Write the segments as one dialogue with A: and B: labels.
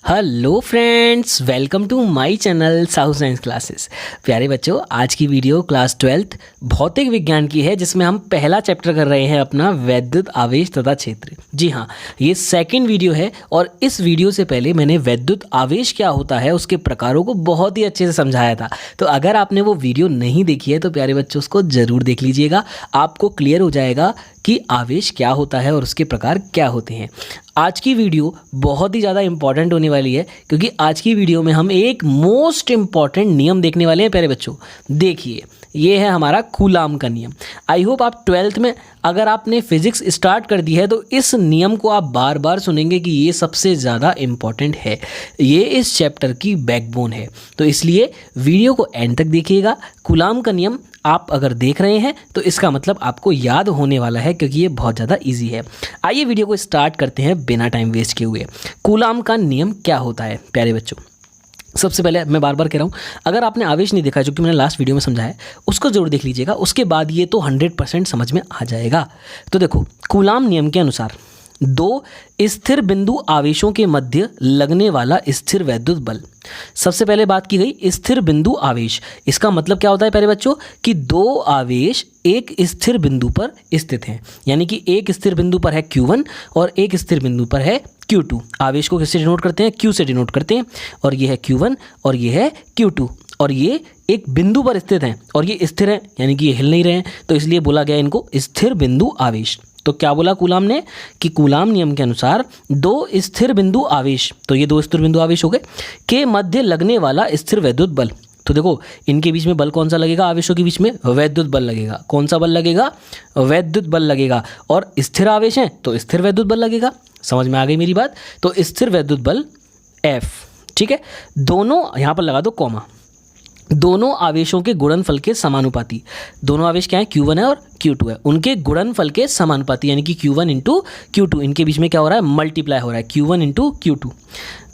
A: Hello friends, welcome to my channel Sahu science classes. प्यारे बच्चों, आज की वीडियो क्लास 12th भौतिक विज्ञान की है, जिसमें हम पहला चैप्टर कर रहे हैं अपना वैद्युत आवेश तथा क्षेत्र। जी हाँ, ये सेकंड वीडियो है और इस वीडियो से पहले मैंने वैद्युत आवेश क्या होता है उसके प्रकारों को बहुत ही अच्छे से समझाया था। तो अगर आपने वो वीडियो नहीं देखी है तो प्यारे बच्चों उसको ज़रूर देख लीजिएगा, आपको क्लियर हो जाएगा कि आवेश क्या होता है और उसके प्रकार क्या होते हैं। आज की वीडियो बहुत ही ज़्यादा इंपॉर्टेंट होने वाली है, क्योंकि आज की वीडियो में हम एक मोस्ट इम्पॉर्टेंट नियम देखने वाले हैं। प्यारे बच्चों देखिए, ये है हमारा कूलाम का नियम। आई होप आप 12th में अगर आपने फिजिक्स स्टार्ट कर दी है तो इस नियम को आप बार बार सुनेंगे कि ये सबसे ज़्यादा इम्पॉर्टेंट है, ये इस चैप्टर की बैकबोन है। तो इसलिए वीडियो को एंड तक देखिएगा। कूलाम का नियम आप अगर देख रहे हैं तो इसका मतलब आपको याद होने वाला है, क्योंकि ये बहुत ज़्यादा इजी है। आइए वीडियो को स्टार्ट करते हैं बिना टाइम वेस्ट किए हुए। कूलाम का नियम क्या होता है प्यारे बच्चों? सबसे पहले मैं बार बार कह रहा हूँ, अगर आपने आवेश नहीं देखा है, जो कि मैंने लास्ट वीडियो में समझाया है, उसको जरूर देख लीजिएगा। उसके बाद ये तो 100% समझ में आ जाएगा। तो देखो, कूलाम नियम के अनुसार दो स्थिर बिंदु आवेशों के मध्य लगने वाला स्थिर वैद्युत बल। सबसे पहले बात की गई स्थिर बिंदु आवेश। इसका मतलब क्या होता है प्यारे बच्चों कि दो आवेश एक स्थिर बिंदु पर स्थित हैं, यानी कि एक स्थिर बिंदु पर है Q1 और एक स्थिर बिंदु पर है Q2। आवेश को किससे डिनोट करते हैं? Q से डिनोट करते हैं। और ये है Q1 और ये है Q2, और ये एक बिंदु पर स्थित हैं और ये स्थिर हैं, यानी कि ये हिल नहीं रहे हैं, तो इसलिए बोला गया इनको स्थिर बिंदु आवेश। तो क्या बोला कूलाम ने कि कूलाम नियम के अनुसार दो स्थिर बिंदु आवेश, तो ये दो स्थिर बिंदु आवेश हो गए, के मध्य लगने वाला स्थिर वैद्युत बल। तो देखो, इनके बीच में बल कौन सा लगेगा? आवेशों के बीच में वैद्युत बल लगेगा। कौन सा बल लगेगा? वैद्युत बल लगेगा। और स्थिर आवेश हैं तो स्थिर वैद्युत बल लगेगा। समझ में आ गई मेरी बात? तो स्थिर वैद्युत बल F, ठीक है। दोनों यहाँ पर लगा दो कॉमा। दोनों आवेशों के गुणनफल के समानुपाती। दोनों आवेश क्या है? Q1 है और Q2 है। उनके गुणनफल के समानुपाती, यानी कि Q1 इंटू Q2, इनके बीच में क्या हो रहा है? मल्टीप्लाई हो रहा है, Q1 इंटू Q2।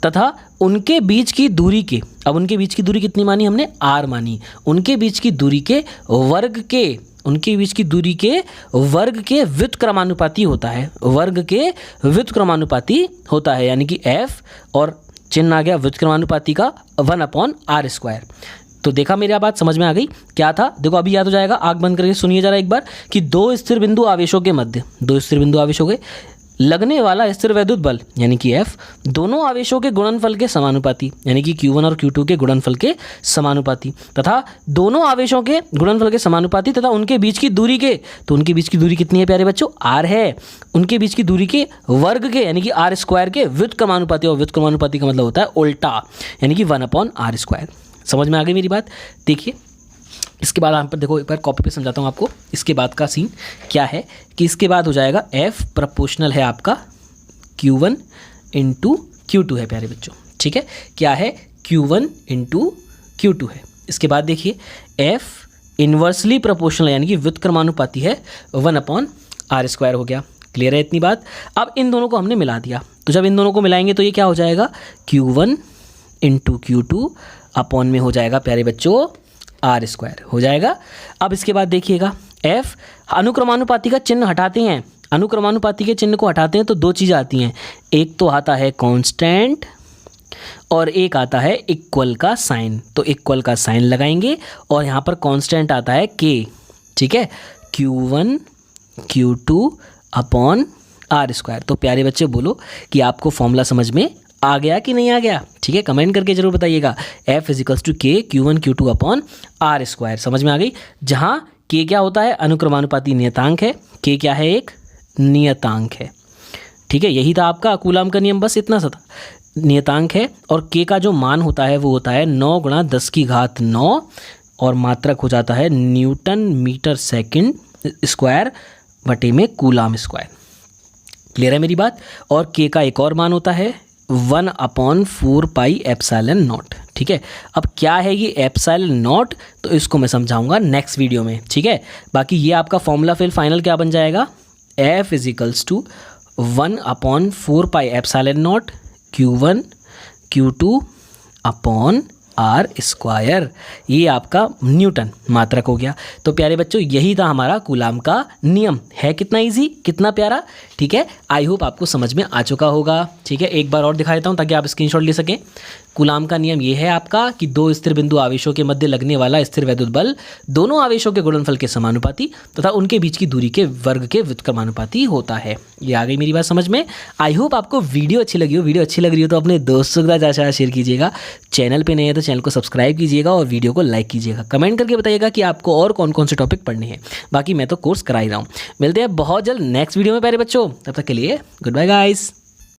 A: तथा उनके बीच की दूरी के, अब उनके बीच की दूरी कितनी मानी हमने? R मानी। उनके बीच की दूरी के वर्ग के, उनके बीच की दूरी के वर्ग के व्युत्क्रमानुपाती होता है। वर्ग के व्युत्क्रमानुपाती होता है, यानी कि F, और चिन्ह आ गया व्युत्क्रमानुपाती का 1/r²। तो देखा, मेरी बात समझ में आ गई? क्या था देखो, अभी याद हो जाएगा। आंख बंद करके सुनिए जरा एक बार कि दो स्थिर बिंदु आवेशों के मध्य, दो स्थिर बिंदु आवेश हो गए, लगने वाला स्थिर वैद्युत बल यानी कि F, दोनों आवेशों के गुणनफल के समानुपाती, यानी कि Q1 और Q2 के गुणनफल के समानुपाती, तथा दोनों आवेशों के गुणनफल के समानुपाती तथा उनके बीच की दूरी के, तो उनके बीच की दूरी कितनी है प्यारे बच्चों? R है। उनके बीच की दूरी के वर्ग के, यानी कि R² के व्युत्क्रमानुपाती, और व्युत्क्रमानुपाती का मतलब होता है उल्टा, यानी कि 1/r²। समझ में आ गई मेरी बात? देखिए, इसके बाद यहाँ पर देखो, एक बार कॉपी पे समझाता हूँ आपको। इसके बाद का सीन क्या है कि इसके बाद हो जाएगा F प्रोपोर्शनल है आपका Q1 इंटू Q2 है प्यारे बच्चों, ठीक है। क्या है? Q1 इंटू Q2 है। इसके बाद देखिए F इन्वर्सली प्रोपोर्शनल, यानी कि व्युत्क्रमानुपाती है 1/r² हो गया। क्लियर है इतनी बात? अब इन दोनों को हमने मिला दिया, तो जब इन दोनों को मिलाएंगे तो ये क्या हो जाएगा? Q1 इंटू Q2 अपॉन में हो जाएगा प्यारे बच्चों R² हो जाएगा। अब इसके बाद देखिएगा F, अनुक्रमानुपाती का चिन्ह हटाते हैं, अनुक्रमानुपाती के चिन्ह को हटाते हैं तो दो चीज़ आती हैं। एक तो आता है कांस्टेंट और एक आता है इक्वल का साइन। तो इक्वल का साइन लगाएंगे और यहाँ पर कांस्टेंट आता है K, ठीक है। Q1 Q2 upon R²। तो प्यारे बच्चे बोलो कि आपको फॉर्मूला समझ में आ गया कि नहीं आ गया? ठीक है, कमेंट करके जरूर बताइएगा। F = K Q1 Q2 upon R²। समझ में आ गई? जहाँ K क्या होता है? अनुक्रमानुपाती नियतांक है। K क्या है? एक नियतांक है, ठीक है। यही था आपका कूलाम का नियम, बस इतना सा था। नियतांक है और K का जो मान होता है वो होता है 9 × 10⁹, और मात्रक हो जाता है न्यूटन मीटर सेकेंड स्क्वायर बटे में कूलाम स्क्वायर। क्लियर है मेरी बात? और K का एक और मान होता है 1/4πε0, ठीक है। अब क्या है ये ε0, तो इसको मैं समझाऊंगा नेक्स्ट वीडियो में, ठीक है। बाकी ये आपका फॉर्मूला फिर फाइनल क्या बन जाएगा? F = 1/4πε0 Q1 Q2 upon R square. ये आपका न्यूटन मात्रक हो गया। तो प्यारे बच्चों यही था हमारा कूलाम का नियम। है कितना इजी, कितना प्यारा। ठीक है, आई होप आपको समझ में आ चुका होगा। ठीक है, एक बार और दिखा देता हूँ ताकि आप स्क्रीनशॉट ले सकें। कूलाम का नियम ये है आपका कि दो स्थिर बिंदु आवेशों के मध्य लगने वाला स्थिर वैद्युत बल दोनों आवेशों के गुणनफल के समानुपाती तथा उनके बीच की दूरी के वर्ग के व्युत्क्रमानुपाती होता है। ये आ गई मेरी बात समझ में। आई होप आपको वीडियो अच्छी लगी हो। वीडियो अच्छी लग रही हो तो अपने दोस्तों के साथ शेयर कीजिएगा। चैनल पे नए हैं तो चैनल को सब्सक्राइब कीजिएगा और वीडियो को लाइक कीजिएगा। कमेंट करके बताइएगा कि आपको और कौन कौन से टॉपिक पढ़ने हैं। बाकी मैं तो कोर्स करा ही रहा हूँ। मिलते हैं बहुत जल्द नेक्स्ट वीडियो में प्यारे बच्चों। तब तक के लिए गुड बाय गाइस।